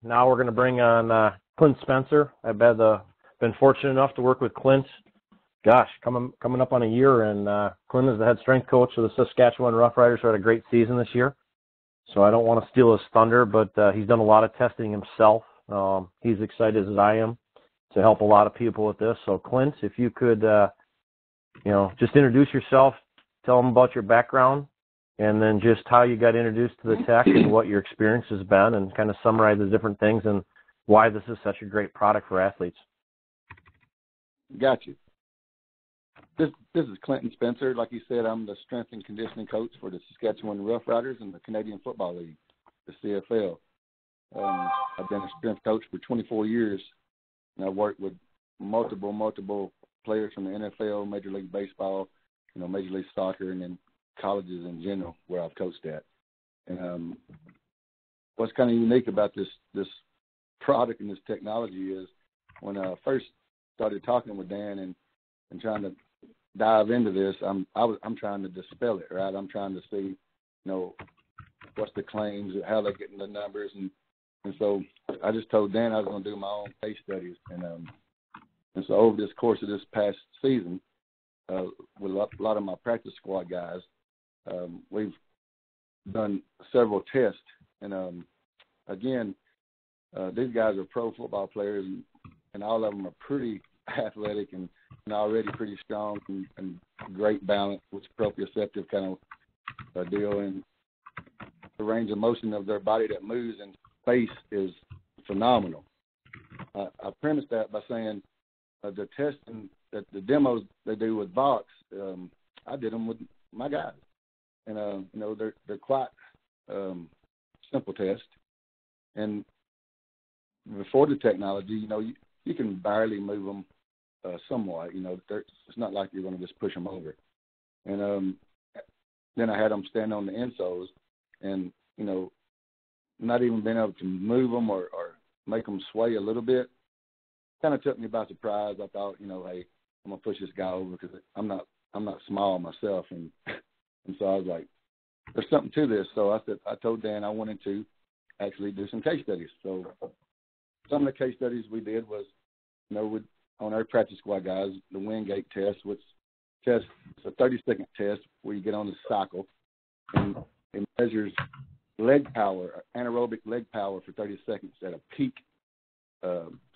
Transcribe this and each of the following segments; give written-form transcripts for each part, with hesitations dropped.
now we're going to bring on Clint Spencer. I've been fortunate enough to work with Clint. Gosh, coming up on a year, and Clint is the head strength coach for the Saskatchewan Roughriders, who had a great season this year. So I don't want to steal his thunder, but he's done a lot of testing himself. He's excited as I am to help a lot of people with this. So Clint, if you could, just introduce yourself, tell them about your background, and then just how you got introduced to the tech and what your experience has been, and kind of summarize the different things and why this is such a great product for athletes. Got you. This is Clinton Spencer. Like you said, I'm the strength and conditioning coach for the Saskatchewan Roughriders and the Canadian Football League, the CFL. I've been a strength coach for 24 years, and I've worked with multiple players from the NFL, Major League Baseball, Major League Soccer, and then colleges in general where I've coached at. And what's kind of unique about this product and this technology is when I first started talking with Dan and trying to dive into this, I'm trying to dispel it, right? I'm trying to see, what's the claims, how they're getting the numbers, and so I just told Dan I was going to do my own case studies, and so over this course of this past season, with a lot of my practice squad guys, we've done several tests, and again, these guys are pro football players, and all of them are pretty athletic and already pretty strong and great balance, which is proprioceptive kind of deal, and the range of motion of their body that moves in space is phenomenal. I premised that by saying the testing, that the demos they do with Voxx, I did them with my guys, and they're quite simple tests, and before the technology, you can barely move them somewhat. It's not like you're going to just push them over. And then I had them stand on the insoles, and not even being able to move them or make them sway a little bit. Kind of took me by surprise. I thought, hey, I'm gonna push this guy over because I'm not small myself, and so I was like, there's something to this. So I told Dan I wanted to actually do some case studies. So some of the case studies we did was, on our practice squad guys, the Wingate test, which it's a 30-second test where you get on the cycle, and it measures leg power, anaerobic leg power for 30 seconds at a peak.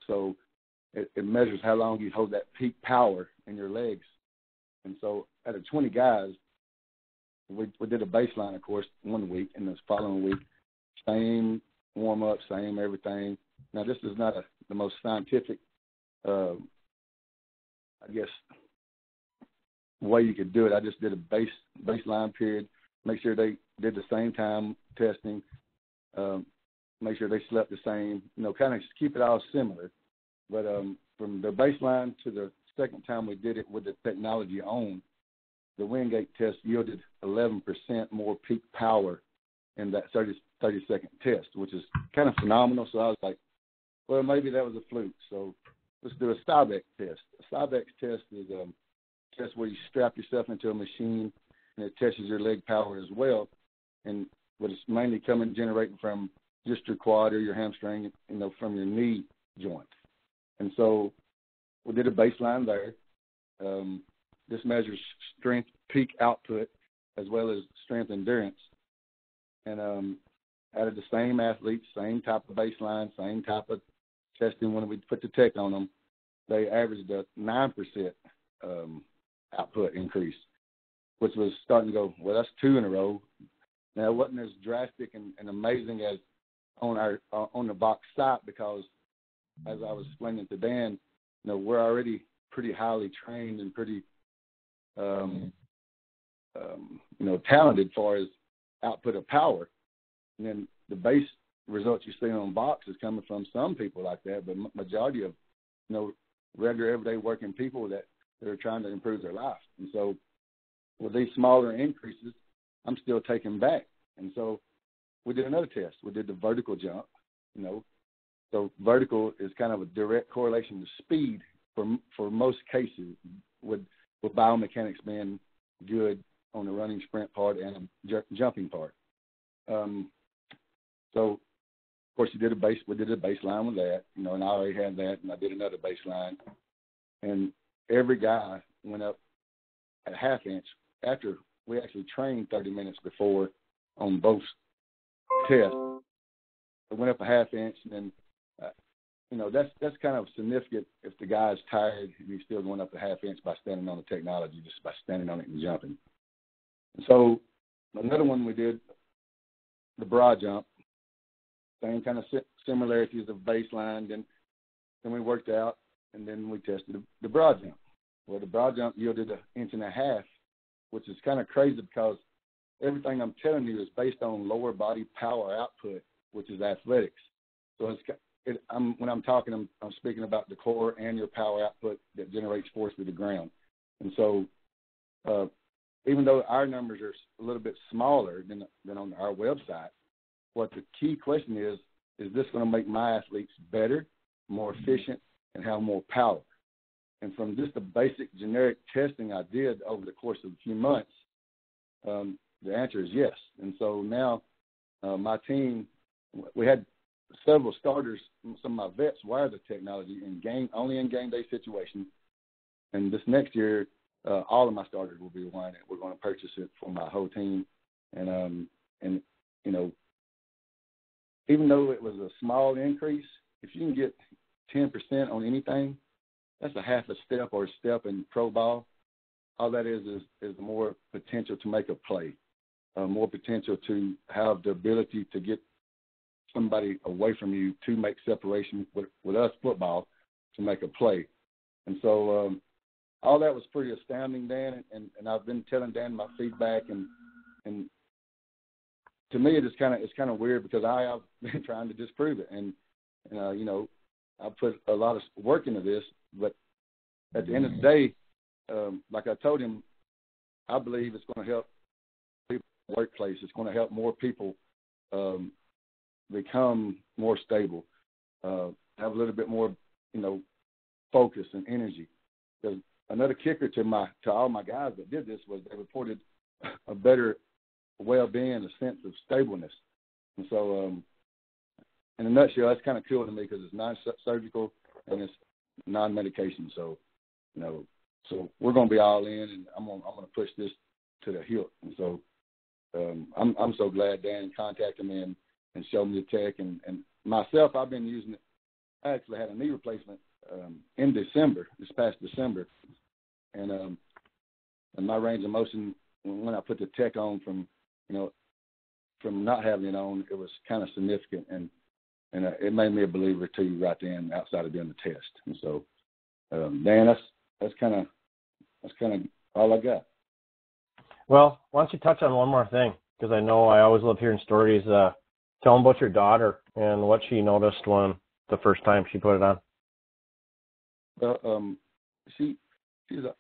So it measures how long you hold that peak power in your legs. And so out of 20 guys, we did a baseline, of course, 1 week, and this following week, same warm-up, same everything. Now, this is not the most scientific way you could do it. I just did a baseline period, make sure they did the same time testing, make sure they slept the same, kind of keep it all similar. But from the baseline to the second time we did it with the technology on, the Wingate test yielded 11% more peak power in that 30-second test, which is kind of phenomenal. So I was like, well, maybe that was a fluke. So let's do a Cybex test. A Cybex test is a test where you strap yourself into a machine, and it tests your leg power as well. And what it's mainly generating from just your quad or your hamstring, from your knee joint. And so we did a baseline there. This measures strength peak output as well as strength endurance. And out of the same athletes, same type of baseline, same type of testing, when we put the tech on them, they averaged a 9% output increase, which was starting to go, well, that's 2 in a row. Now, it wasn't as drastic and amazing as on the Voxx site, because as I was explaining to Dan, we're already pretty highly trained and pretty, talented as far as output of power. And then the base results you see on Voxx is coming from some people like that, but majority of, regular everyday working people that are trying to improve their life. And so with these smaller increases, I'm still taken back. And so we did another test. We did the vertical jump, So vertical is kind of a direct correlation to speed for most cases, with biomechanics being good on the running sprint part and jumping part. So course, we did a baseline with that, and I already had that, and I did another baseline. And every guy went up a half inch after we actually trained 30 minutes before on both tests. It went up a half inch, and then, that's kind of significant if the guy's tired and he's still going up a half inch by standing on the technology, just by standing on it and jumping. And so another one we did, the broad jump, same kind of similarities of baseline. Then we worked out, and then we tested the broad jump. Well, the broad jump yielded 1.5 inches, which is kind of crazy because everything I'm telling you is based on lower body power output, which is athletics. So when I'm talking, I'm speaking about the core and your power output that generates force through the ground. And so even though our numbers are a little bit smaller than on our website, what the key question is this going to make my athletes better, more efficient, and have more power? And from just the basic generic testing I did over the course of a few months, the answer is yes. And so now my team, we had several starters, some of my vets wire the technology only in game day situations. And this next year, all of my starters will be wiring it. We're going to purchase it for my whole team. And even though it was a small increase, if you can get 10% on anything, that's a half a step or a step in pro ball. All that is more potential to make a play, more potential to have the ability to get somebody away from you to make separation with us football to make a play. And so all that was pretty astounding, Dan, and I've been telling Dan my feedback, and to me it's kind of weird because I have been trying to disprove it, and I put a lot of work into this, but at the end of the day, like I told him, I believe it's going to help people in the workplace. It's going to help more people become more stable, have a little bit more, focus and energy. Because another kicker to all my guys that did this was they reported a better well-being, a sense of stableness. And so, in a nutshell, that's kind of cool to me because it's non-surgical and it's non-medication. So, so we're going to be all in, and I'm going to push this to the hilt. And so, I'm so glad Dan contacted me and showed me the tech. And myself, I've been using it. I actually had a knee replacement in this past December, and my range of motion when I put the tech on from not having it on, it was kind of significant, and it made me a believer too right then outside of doing the test. And so, Dan, that's kind of all I got. Well, why don't you touch on one more thing, because I know I always love hearing stories. Tell them about your daughter and what she noticed when the first time she put it on. Well, she's an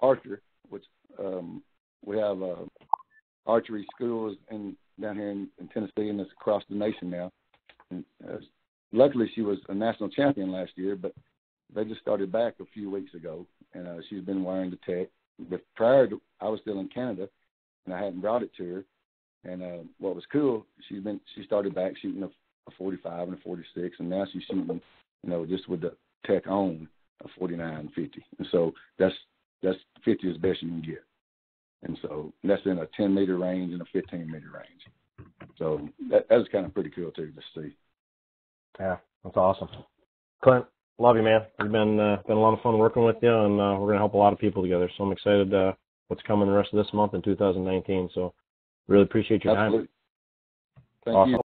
archer, which we have archery schools down here in Tennessee, and it's across the nation now. And, luckily, she was a national champion last year, but they just started back a few weeks ago, and she's been wearing the tech. But prior to, I was still in Canada, and I hadn't brought it to her. And what was cool, she started back shooting a 45 and a 46, and now she's shooting, just with the tech on, a 49, 50. And so that's 50 is best you can get. And so that's in a 10-meter range and a 15-meter range. So that was kind of pretty cool, too, to see. Yeah, that's awesome. Clint, love you, man. It's been a lot of fun working with you, and we're going to help a lot of people together. So I'm excited what's coming the rest of this month in 2019. So really appreciate your time. Thank Awesome. you.